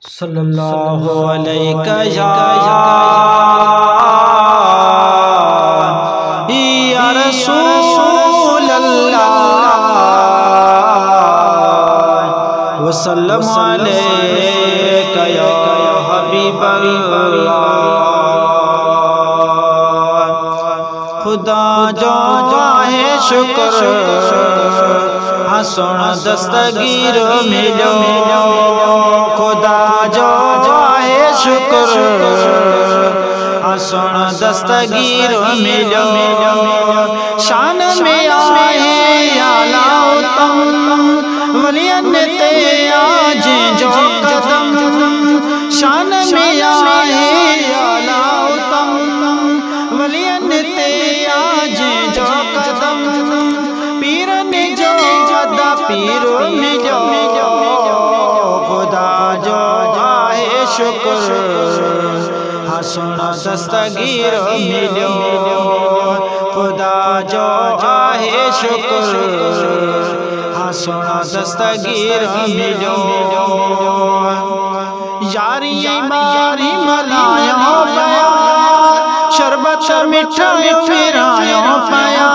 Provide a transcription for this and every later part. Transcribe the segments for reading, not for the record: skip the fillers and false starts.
सल्लल्लाहु अलैहि या रसूल अल्लाह वसल्लम अलैका या हबीब अल्लाह। खुदा जो है शुक्र हसन दस्तगीर मिलो, खुदा जो है शुक्र हसन दस्तगीर मिलो। शान में आए आला उत्तम वलियन ते आज जो कदम, शान में आए आला उत्तम वलियन ते आज जो कदम। पीर ने जो अदा पीर मिलो, खुदा जो है शुक्र हसन दस्तगीर मिलो, खुदा जो है शुक्र हसन दस्तगीर मिलो। यारी मारी मलाया पाया शरबत मिठा फिराया पाया,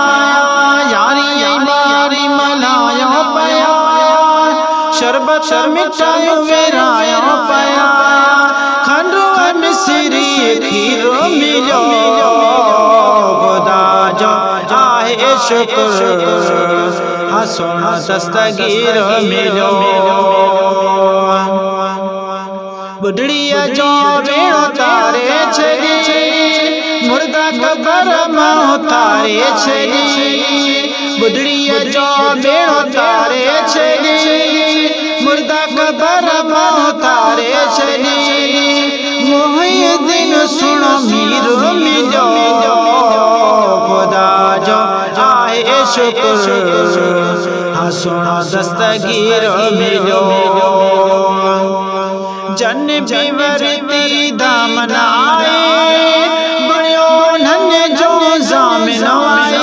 यारी मारी मलाया पाया शरबत मिठा फिराया पाया। खंडो मिसरी खीर मिलो, खुदा जो है शुक्र हसन दस्तगीर मिलो। बुढ़िया जो बेड़ो तारे छे मुर्दा कबर में उतारे छे, बुढ़िया जो बेड़ो तारे छे मुर्दा कबर में उतारे छे। मुहिद्दीन सुनो मीर मिलो, खुदा जो है शुक्र हसन दस्तगीर मिलो। जन बिवरती दामनाए बड़ो नन जो जामिन आए,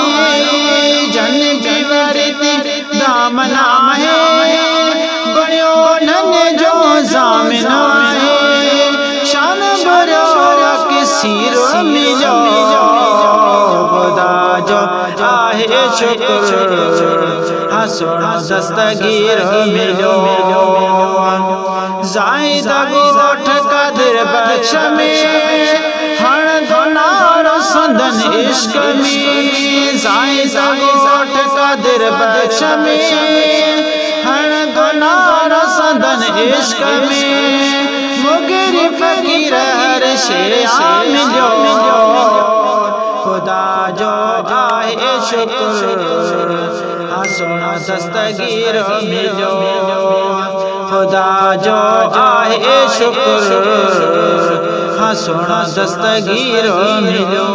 जन बिवरती दामनाए बड़ो नन जो जामिन आए। शान बरो किसीर मिलो, खुदा जो है शुक्र हसन दस्तगीर मिलो। जायदा गोठ कदर बख्श में हण धनार संदन इश्क में, जायदा गोठ कदर बख्श में हण धनार संदन इश्क में। मुगरी फकीर हर शे मिलो, खुदा जो है शुक्र हसन दस्तगीर मिलो, खुदा जो है शुक्र हसन दस्तगीर मिलो।